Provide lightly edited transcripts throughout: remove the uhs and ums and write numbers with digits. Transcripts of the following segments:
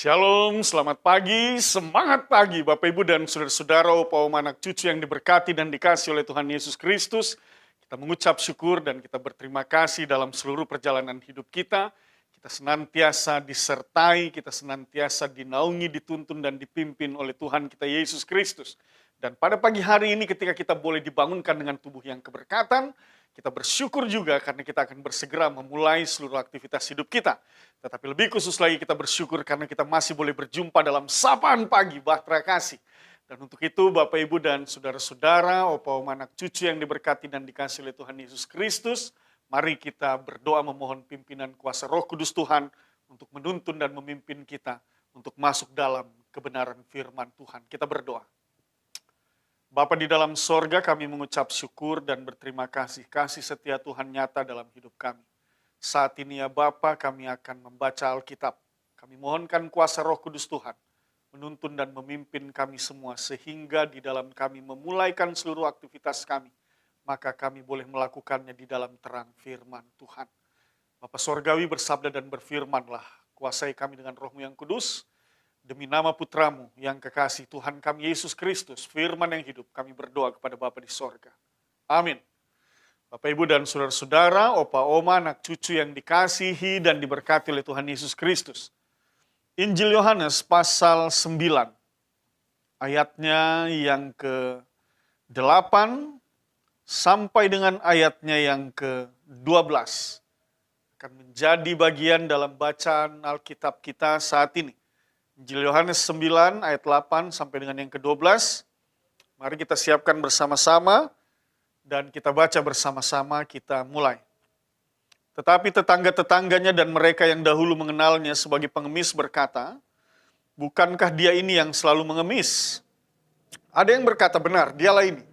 Shalom, selamat pagi, semangat pagi Bapak Ibu dan saudara-saudara, opa oma anak cucu yang diberkati dan dikasih oleh Tuhan Yesus Kristus. Kita mengucap syukur dan kita berterima kasih dalam seluruh perjalanan hidup kita. Kita senantiasa disertai, kita senantiasa dinaungi, dituntun dan dipimpin oleh Tuhan kita Yesus Kristus. Dan pada pagi hari ini ketika kita boleh dibangunkan dengan tubuh yang keberkatan, kita bersyukur juga karena kita akan bersegera memulai seluruh aktivitas hidup kita. Tetapi lebih khusus lagi kita bersyukur karena kita masih boleh berjumpa dalam sapaan pagi Bahtera Kasih. Dan untuk itu Bapak Ibu dan saudara-saudara, opa oma anak cucu yang diberkati dan dikasih oleh Tuhan Yesus Kristus, mari kita berdoa memohon pimpinan kuasa Roh Kudus Tuhan untuk menuntun dan memimpin kita untuk masuk dalam kebenaran firman Tuhan. Kita berdoa. Bapa di dalam sorga, kami mengucap syukur dan berterima kasih setia Tuhan nyata dalam hidup kami. Saat ini ya Bapa, kami akan membaca Alkitab. Kami mohonkan kuasa Roh Kudus Tuhan menuntun dan memimpin kami semua sehingga di dalam kami memulaikan seluruh aktivitas kami, maka kami boleh melakukannya di dalam terang firman Tuhan. Bapa Sorgawi bersabda dan berfirmanlah, kuasai kami dengan Roh-Mu yang kudus, demi nama Putramu yang kekasih Tuhan kami Yesus Kristus, firman yang hidup, kami berdoa kepada Bapa di sorga. Amin. Bapak Ibu dan saudara-saudara, opa oma anak cucu yang dikasihi dan diberkati oleh Tuhan Yesus Kristus. Injil Yohanes pasal 9, ayatnya yang ke-8 sampai dengan ayatnya yang ke-12 akan menjadi bagian dalam bacaan Alkitab kita saat ini. Injil Yohanes 9 ayat 8 sampai dengan yang ke-12. Mari kita siapkan bersama-sama dan kita baca bersama-sama, kita mulai. Tetapi tetangga-tetangganya dan mereka yang dahulu mengenalnya sebagai pengemis berkata, bukankah dia ini yang selalu mengemis? Ada yang berkata benar, dialah ini.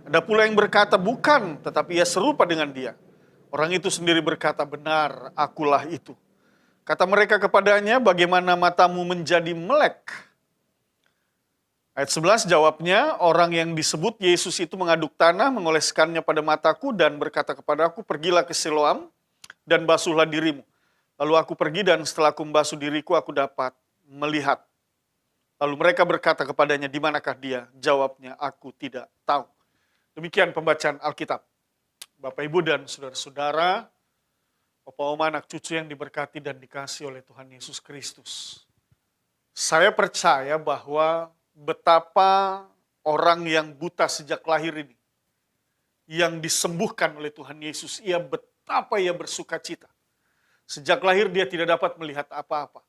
Ada pula yang berkata bukan, tetapi ia serupa dengan dia. Orang itu sendiri berkata, benar, akulah itu. Kata mereka kepadanya, bagaimana matamu menjadi melek? Ayat 11 jawabnya, orang yang disebut Yesus itu mengaduk tanah, mengoleskannya pada mataku dan berkata kepadaku, pergilah ke Siloam dan basuhlah dirimu. Lalu aku pergi dan setelah aku membasuh diriku, aku dapat melihat. Lalu mereka berkata kepadanya, di manakah dia? Jawabnya, aku tidak tahu. Demikian pembacaan Alkitab. Bapak Ibu dan saudara-saudara, opa oma anak cucu yang diberkati dan dikasih oleh Tuhan Yesus Kristus. Saya percaya bahwa betapa orang yang buta sejak lahir ini, yang disembuhkan oleh Tuhan Yesus, betapa ia bersuka cita. Sejak lahir dia tidak dapat melihat apa-apa.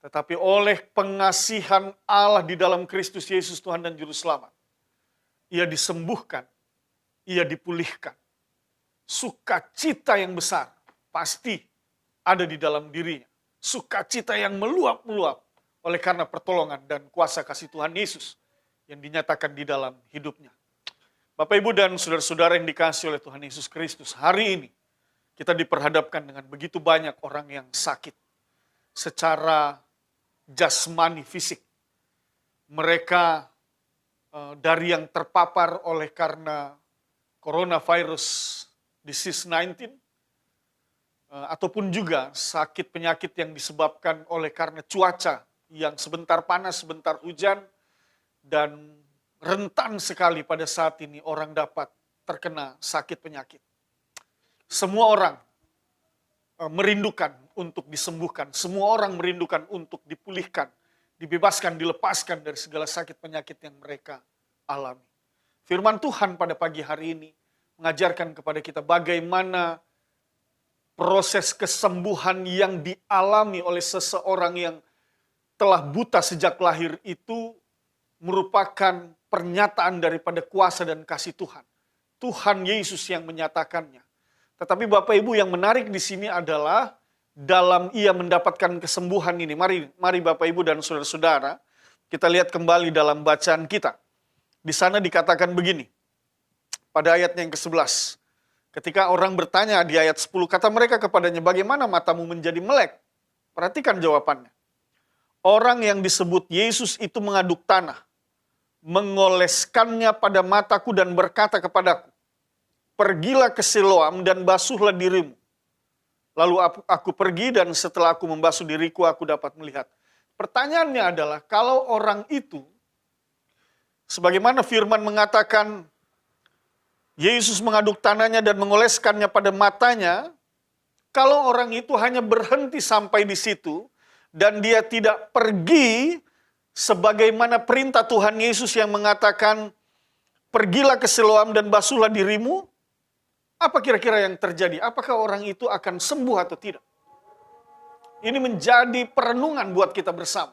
Tetapi oleh pengasihan Allah di dalam Kristus Yesus Tuhan dan Juru Selamat, ia disembuhkan, ia dipulihkan. Sukacita yang besar pasti ada di dalam dirinya. Sukacita yang meluap-meluap oleh karena pertolongan dan kuasa kasih Tuhan Yesus yang dinyatakan di dalam hidupnya. Bapak Ibu dan saudara-saudara yang dikasih oleh Tuhan Yesus Kristus, hari ini kita diperhadapkan dengan begitu banyak orang yang sakit secara jasmani fisik. Mereka dari yang terpapar oleh karena coronavirus disease 19, ataupun juga sakit penyakit yang disebabkan oleh karena cuaca yang sebentar panas, sebentar hujan, dan rentan sekali pada saat ini orang dapat terkena sakit penyakit. Semua orang merindukan untuk disembuhkan, semua orang merindukan untuk dipulihkan, dibebaskan, dilepaskan dari segala sakit penyakit yang mereka alami. Firman Tuhan pada pagi hari ini mengajarkan kepada kita bagaimana proses kesembuhan yang dialami oleh seseorang yang telah buta sejak lahir itu merupakan pernyataan daripada kuasa dan kasih Tuhan. Tuhan Yesus yang menyatakannya. Tetapi Bapak Ibu yang menarik di sini adalah dalam ia mendapatkan kesembuhan ini. Mari Bapak Ibu dan saudara-saudara, kita lihat kembali dalam bacaan kita. Di sana dikatakan begini, pada ayat yang ke-11. Ketika orang bertanya di ayat 10, kata mereka kepadanya, bagaimana matamu menjadi melek? Perhatikan jawabannya. Orang yang disebut Yesus itu mengaduk tanah, mengoleskannya pada mataku dan berkata kepadaku, pergilah ke Siloam dan basuhlah dirimu. Lalu aku pergi dan setelah aku membasuh diriku, aku dapat melihat. Pertanyaannya adalah, kalau orang itu, sebagaimana firman mengatakan, Yesus mengaduk tangannya dan mengoleskannya pada matanya, kalau orang itu hanya berhenti sampai di situ, dan dia tidak pergi, sebagaimana perintah Tuhan Yesus yang mengatakan, pergilah ke Siloam dan basuhlah dirimu, apa kira-kira yang terjadi? Apakah orang itu akan sembuh atau tidak? Ini menjadi perenungan buat kita bersama.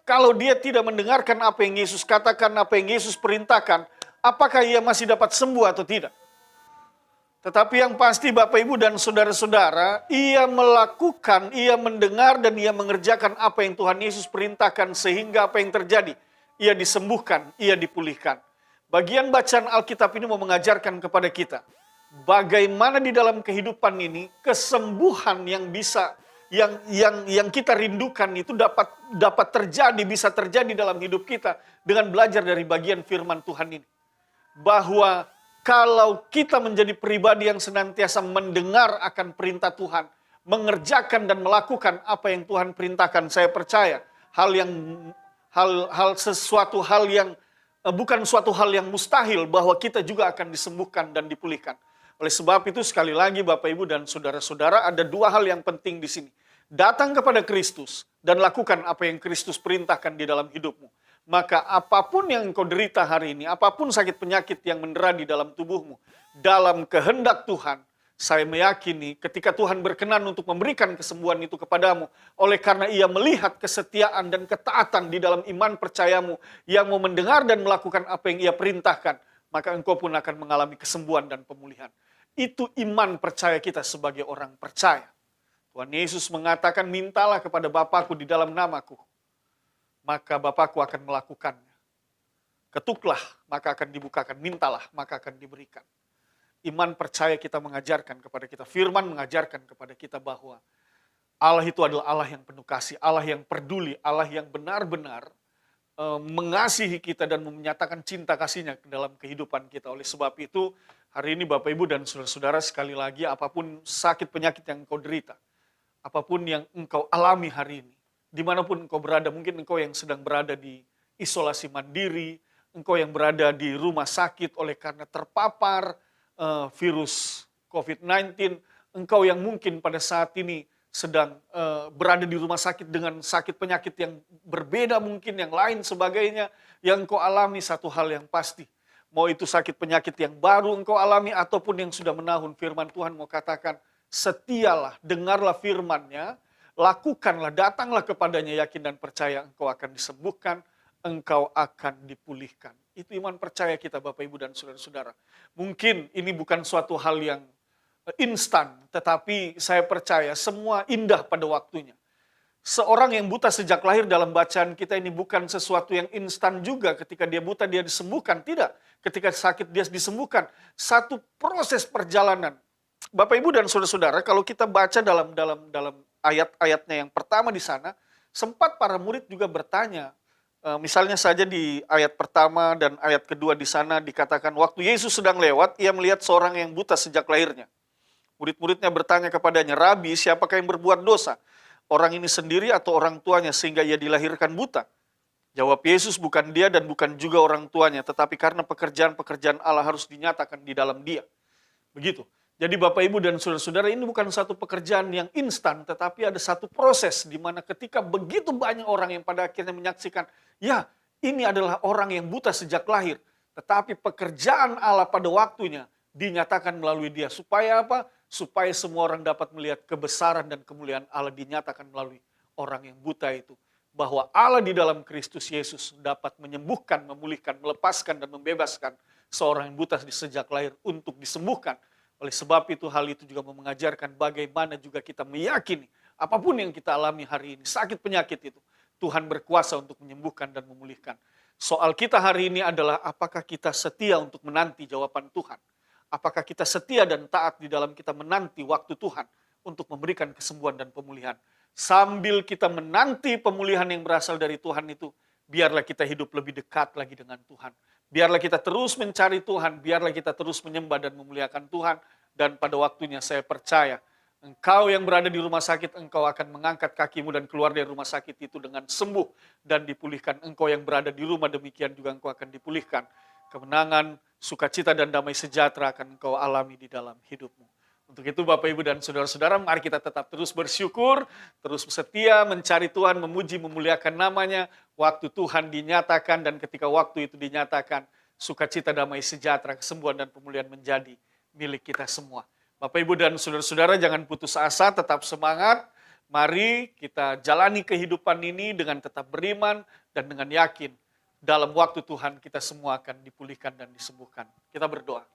Kalau dia tidak mendengarkan apa yang Yesus katakan, apa yang Yesus perintahkan, apakah ia masih dapat sembuh atau tidak? Tetapi yang pasti Bapak Ibu dan saudara-saudara, ia melakukan, ia mendengar dan ia mengerjakan apa yang Tuhan Yesus perintahkan, sehingga apa yang terjadi? Ia disembuhkan, ia dipulihkan. Bagian bacaan Alkitab ini mau mengajarkan kepada kita, bagaimana di dalam kehidupan ini kesembuhan yang bisa yang kita rindukan itu dapat terjadi, bisa terjadi dalam hidup kita dengan belajar dari bagian firman Tuhan ini. Bahwa kalau kita menjadi pribadi yang senantiasa mendengar akan perintah Tuhan, mengerjakan dan melakukan apa yang Tuhan perintahkan, saya percaya sesuatu hal yang bukan suatu hal yang mustahil, bahwa kita juga akan disembuhkan dan dipulihkan. Oleh sebab itu, sekali lagi Bapak Ibu dan saudara-saudara, ada dua hal yang penting di sini. Datang kepada Kristus dan lakukan apa yang Kristus perintahkan di dalam hidupmu. Maka apapun yang engkau derita hari ini, apapun sakit penyakit yang mendera di dalam tubuhmu, dalam kehendak Tuhan, saya meyakini ketika Tuhan berkenan untuk memberikan kesembuhan itu kepadamu, oleh karena ia melihat kesetiaan dan ketaatan di dalam iman percayamu, yang mau mendengar dan melakukan apa yang ia perintahkan, maka engkau pun akan mengalami kesembuhan dan pemulihan. Itu iman percaya kita sebagai orang percaya. Tuhan Yesus mengatakan, mintalah kepada Bapakku di dalam namaku, maka Bapakku akan melakukannya. Ketuklah, maka akan dibukakan. Mintalah, maka akan diberikan. Iman percaya kita mengajarkan kepada kita, firman mengajarkan kepada kita bahwa Allah itu adalah Allah yang penuh kasih, Allah yang peduli, Allah yang benar-benar mengasihi kita dan menyatakan cinta kasihnya ke dalam kehidupan kita. Oleh sebab itu, hari ini Bapak Ibu dan saudara-saudara, sekali lagi, apapun sakit penyakit yang engkau derita, apapun yang engkau alami hari ini, dimanapun engkau berada, mungkin engkau yang sedang berada di isolasi mandiri, engkau yang berada di rumah sakit oleh karena terpapar virus COVID-19, engkau yang mungkin pada saat ini sedang berada di rumah sakit dengan sakit penyakit yang berbeda, mungkin yang lain sebagainya, yang engkau alami, satu hal yang pasti, mau itu sakit penyakit yang baru engkau alami ataupun yang sudah menahun, firman Tuhan mau katakan, setialah, dengarlah firman-Nya, lakukanlah, datanglah kepadanya yakin dan percaya, engkau akan disembuhkan, engkau akan dipulihkan. Itu iman percaya kita Bapak Ibu dan saudara-saudara. Mungkin ini bukan suatu hal yang instan, tetapi saya percaya semua indah pada waktunya. Seorang yang buta sejak lahir dalam bacaan kita ini bukan sesuatu yang instan juga. Ketika dia buta dia disembuhkan, tidak. Ketika sakit dia disembuhkan. Satu proses perjalanan. Bapak Ibu dan saudara-saudara, kalau kita baca dalam ayat-ayatnya yang pertama di sana, sempat para murid juga bertanya. Misalnya saja di ayat pertama dan ayat kedua di sana dikatakan, waktu Yesus sedang lewat, ia melihat seorang yang buta sejak lahirnya. Murid-muridnya bertanya kepadanya, Rabi, siapakah yang berbuat dosa? Orang ini sendiri atau orang tuanya sehingga ia dilahirkan buta? Jawab Yesus, bukan dia dan bukan juga orang tuanya, tetapi karena pekerjaan-pekerjaan Allah harus dinyatakan di dalam dia. Begitu. Jadi Bapak Ibu dan saudara-saudara, ini bukan satu pekerjaan yang instan, tetapi ada satu proses di mana ketika begitu banyak orang yang pada akhirnya menyaksikan, ya ini adalah orang yang buta sejak lahir, tetapi pekerjaan Allah pada waktunya dinyatakan melalui dia. Supaya apa? Supaya semua orang dapat melihat kebesaran dan kemuliaan Allah dinyatakan melalui orang yang buta itu. Bahwa Allah di dalam Kristus Yesus dapat menyembuhkan, memulihkan, melepaskan, dan membebaskan seorang yang buta sejak lahir untuk disembuhkan. Oleh sebab itu hal itu juga mengajarkan bagaimana juga kita meyakini apapun yang kita alami hari ini, sakit penyakit itu, Tuhan berkuasa untuk menyembuhkan dan memulihkan. Soal kita hari ini adalah apakah kita setia untuk menanti jawaban Tuhan. Apakah kita setia dan taat di dalam kita menanti waktu Tuhan untuk memberikan kesembuhan dan pemulihan. Sambil kita menanti pemulihan yang berasal dari Tuhan itu, biarlah kita hidup lebih dekat lagi dengan Tuhan. Biarlah kita terus mencari Tuhan, biarlah kita terus menyembah dan memuliakan Tuhan. Dan pada waktunya saya percaya Engkau yang berada di rumah sakit, engkau akan mengangkat kakimu dan keluar dari rumah sakit itu dengan sembuh dan dipulihkan. Engkau yang berada di rumah, demikian juga engkau akan dipulihkan. Kemenangan, sukacita, dan damai sejahtera akan engkau alami di dalam hidupmu. Untuk itu Bapak, Ibu, dan Saudara-saudara, mari kita tetap terus bersyukur, terus setia mencari Tuhan, memuji, memuliakan namanya. Waktu Tuhan dinyatakan, dan ketika waktu itu dinyatakan, sukacita, damai sejahtera, kesembuhan, dan pemulihan menjadi milik kita semua. Bapak, Ibu, dan Saudara-saudara, jangan putus asa, tetap semangat. Mari kita jalani kehidupan ini dengan tetap beriman dan dengan yakin. Dalam waktu Tuhan kita semua akan dipulihkan dan disembuhkan. Kita berdoa.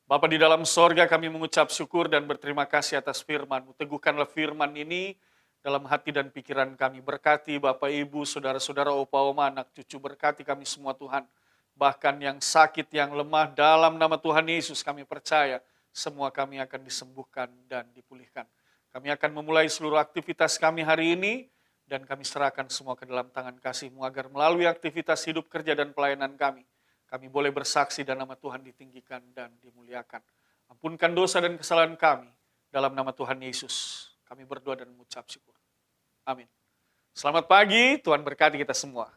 Bapa di dalam sorga, kami mengucap syukur dan berterima kasih atas firman-Mu. Teguhkanlah firman ini dalam hati dan pikiran kami. Berkati Bapak, Ibu, saudara-saudara, opa, oma, anak cucu. Berkati kami semua Tuhan. Bahkan yang sakit, yang lemah, dalam nama Tuhan Yesus kami percaya semua kami akan disembuhkan dan dipulihkan. Kami akan memulai seluruh aktivitas kami hari ini dan kami serahkan semua ke dalam tangan kasih-Mu agar melalui aktivitas hidup, kerja, dan pelayanan kami boleh bersaksi dan nama Tuhan ditinggikan dan dimuliakan. Ampunkan dosa dan kesalahan kami. Dalam nama Tuhan Yesus, kami berdoa dan mengucap syukur. Amin. Selamat pagi, Tuhan berkati kita semua.